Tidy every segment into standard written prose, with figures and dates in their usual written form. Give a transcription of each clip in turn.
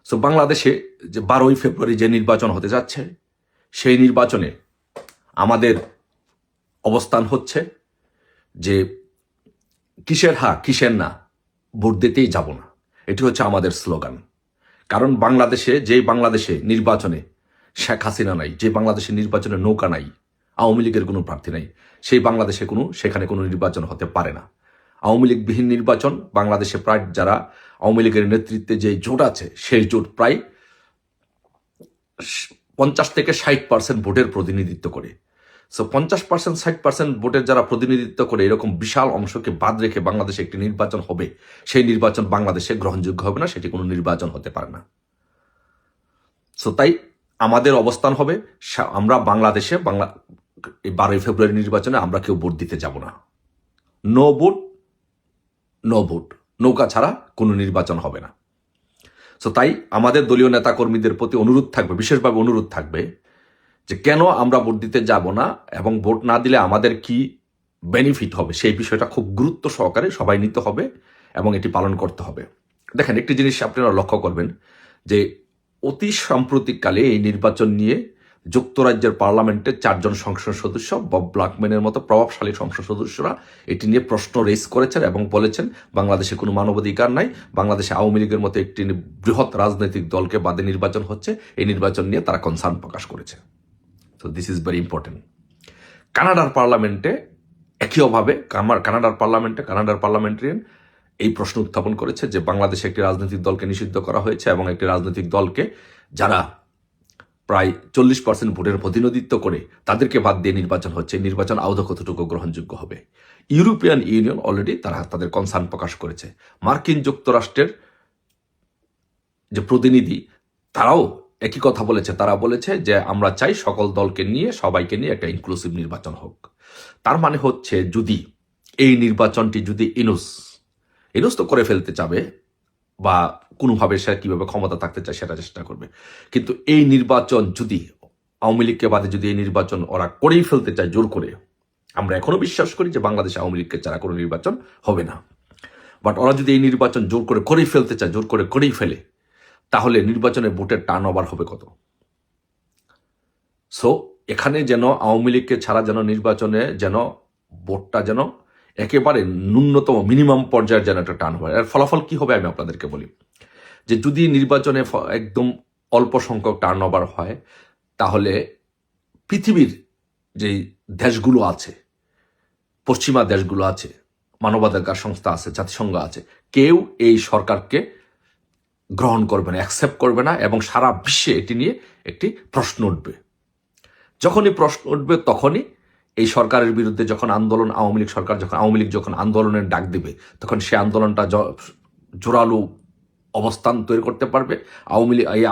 So বাংলাদেশে যে 12ই ফেব্রুয়ারি যে নির্বাচন হতে যাচ্ছে, সেই নির্বাচনে আমাদের অবস্থান হচ্ছে যে কিসের হা কিসের না, ভোট দিতেই যাব না। এটি হচ্ছে আমাদের স্লোগান। কারণ বাংলাদেশে নির্বাচনে শেখ হাসিনা নাই, যে বাংলাদেশে নির্বাচনে নৌকা নাই, আওয়ামী লীগের কোনো প্রার্থী নাই, সেই বাংলাদেশে সেখানে কোনো নির্বাচন হতে পারে না। আওয়ামী লীগবিহীন নির্বাচন বাংলাদেশে প্রায় যারা আওয়ামী লীগের নেতৃত্বে যে জোট আছে, সেই জোট প্রায় 50 থেকে 60% ভোটের প্রতিনিধিত্ব করে। সো 50%, 60% ভোটের যারা প্রতিনিধিত্ব করে, এরকম বিশাল অংশকে বাদ রেখে বাংলাদেশে একটি নির্বাচন হবে, সেই নির্বাচন বাংলাদেশে গ্রহণযোগ্য হবে না, সেটি কোনো নির্বাচন হতে পারে না। সো তাই আমাদের অবস্থান হবে, আমরা বাংলাদেশে 12ই ফেব্রুয়ারি নির্বাচনে আমরা কেউ ভোট দিতে যাব না। নো ভোট, নো ভোট, নৌকা ছাড়া কোনো নির্বাচন হবে না। সো তাই আমাদের দলীয় নেতাকর্মীদের প্রতি অনুরোধ থাকবে, বিশেষভাবে অনুরোধ থাকবে যে কেন আমরা ভোট দিতে যাব না এবং ভোট না দিলে আমাদের কি বেনিফিট হবে, সেই বিষয়টা খুব গুরুত্ব সহকারে সবাই নিতে হবে এবং এটি পালন করতে হবে। দেখেন, একটি জিনিস আপনারা লক্ষ্য করবেন যে অতি সাম্প্রতিককালে এই নির্বাচন নিয়ে যুক্তরাজ্যের পার্লামেন্টে 4 জন সংসদ সদস্য, বব ব্ল্যাকম্যানের মতো প্রভাবশালী সংসদ সদস্যরা এটি নিয়ে প্রশ্ন রেজ করেছেন এবং বলেছেন বাংলাদেশে কোনো মানবাধিকার নাই, বাংলাদেশে আওয়ামী লীগের মতো একটি বৃহৎ রাজনৈতিক দলকে বাদে নির্বাচন হচ্ছে, এই নির্বাচন নিয়ে তারা কনসার্ন প্রকাশ করেছে। So this is very important. কানাডার পার্লামেন্টে একইভাবে কানাডার পার্লামেন্টারিয়ান এই প্রশ্ন উত্থাপন করেছে যে বাংলাদেশে একটি রাজনৈতিক দলকে নিষিদ্ধ করা হয়েছে এবং একটি রাজনৈতিক দলকে যারা প্রায় 40% ভোটের প্রতিনিধিত্ব করে তাদেরকে বাদ দিয়ে নির্বাচন হচ্ছে, নির্বাচন আদৌ কতটুকু গ্রহণযোগ্য হবে। ইউরোপিয়ান ইউনিয়ন অলরেডি তারা তাদের কনসার্ন প্রকাশ করেছে। মার্কিন যুক্তরাষ্ট্রের যে প্রতিনিধি, তারাও একই কথা বলেছে। তারা বলেছে যে আমরা চাই সকল দলকে নিয়ে, সবাইকে নিয়ে একটা ইনক্লুসিভ নির্বাচন হোক। তার মানে হচ্ছে যদি এই নির্বাচনটি যদি ইনুস তো করে ফেলতে চাবে বা কোনোভাবে সে কীভাবে ক্ষমতা থাকতে চায় সেটা চেষ্টা করবে, কিন্তু এই নির্বাচন যদি আওয়ামী লীগকে বাদে যদি এই নির্বাচন ওরা করেই ফেলতে চায় জোর করে, আমরা এখনও বিশ্বাস করি যে বাংলাদেশে আওয়ামী লীগকে ছাড়া কোনো নির্বাচন হবে না। বাট ওরা যদি এই নির্বাচন জোর করে করেই ফেলতে চায়, জোর করে করেই ফেলে, তাহলে নির্বাচনে ভোটের টার্ন ওভার হবে কত? সো এখানে যেন আওয়ামী লীগকে ছাড়া যেন নির্বাচনে যেন ভোটটা যেন একেবারে ন্যূনতম মিনিমাম পর্যায়ের যেন একটা টার্ন হয়। এর ফলাফল কি হবে আমি আপনাদেরকে বলি, যে যদি নির্বাচনে একদম অল্প সংখ্যক টার্ন ওভার হয়, তাহলে পৃথিবীর যে দেশগুলো আছে, পশ্চিমা দেশগুলো আছে, মানবাধিকার সংস্থা আছে, জাতিসংঘ আছে, কেউ এই সরকারকে গ্রহণ করবে না, অ্যাকসেপ্ট করবে না এবং সারা বিশ্বে এটি নিয়ে একটি প্রশ্ন উঠবে। যখনই প্রশ্ন উঠবে তখনই এই সরকারের বিরুদ্ধে যখন আন্দোলন, আওয়ামী লীগ যখন আন্দোলনের ডাক দিবে, তখন সে আন্দোলনটা জোরালো অবস্থান তৈরি করতে পারবে।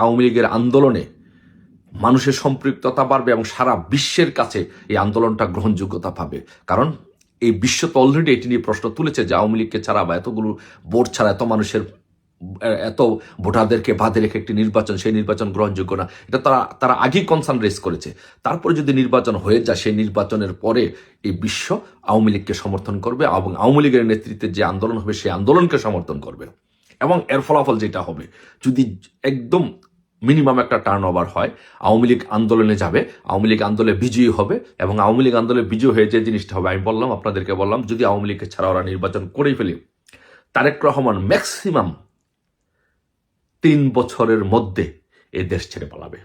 আওয়ামী লীগের আন্দোলনে মানুষের সম্পৃক্ততা বাড়বে এবং সারা বিশ্বের কাছে এই আন্দোলনটা গ্রহণযোগ্যতা পাবে। কারণ এই বিশ্ব তো অলরেডি এটি নিয়ে প্রশ্ন তুলেছে যে আওয়ামী লীগকে ছাড়া বা এতগুলো ভোট ছাড়া এত ভোটারদেরকে বাদে রেখে একটি নির্বাচন, সেই নির্বাচন গ্রহণযোগ্য না। এটা তারা আগেই কনসার্ন রেজ করেছে। তারপরে যদি নির্বাচন হয়ে যায়, সেই নির্বাচনের পরে এই বিশ্ব আওয়ামী লীগকে সমর্থন করবে এবং আওয়ামী লীগের নেতৃত্বে যে আন্দোলন হবে সেই আন্দোলনকে সমর্থন করবে। এবং এর ফলাফল যেটা হবে, যদি একদম মিনিমাম একটা টার্ন ওভার হয়, আওয়ামী লীগ আন্দোলনে যাবে, আওয়ামী লীগ আন্দোলনে বিজয়ী হবে এবং আওয়ামী লীগ আন্দোলনে বিজয়ী হয়ে যে জিনিসটা হবে, আমি আপনাদেরকে বললাম, যদি আওয়ামী লীগকে ছাড়া ওরা নির্বাচন করেই ফেলে, তারেক রহমান ম্যাক্সিমাম 3 বছরের মধ্যে এই দেশ ছেড়ে পালাবে,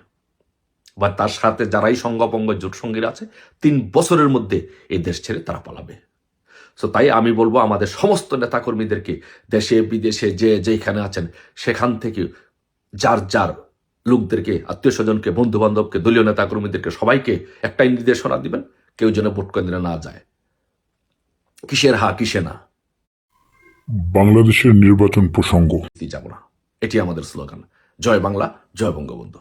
বা তার সাথে যারাই সঙ্গপঙ্গ জোট সঙ্গীরা আছে 3 বছরের মধ্যে এই দেশ ছেড়ে তারা পালাবে। সো তাই আমি বলবো আমাদের সমস্ত নেতাকর্মীদেরকে, দেশে বিদেশে যেখানে আছেন সেখান থেকে যার লোকদেরকে, আত্মীয় স্বজনকে, বন্ধু বান্ধবকে, দলীয় নেতাকর্মীদেরকে সবাইকে একটাই নির্দেশনা দিবেন, কেউ যেন ভোট কেন্দ্রে না যায়। কিসের হা কিসে না, বাংলাদেশের নির্বাচন প্রসঙ্গ যাব না, এটি আমাদের স্লোগান। জয় বাংলা, জয় বঙ্গবন্ধু।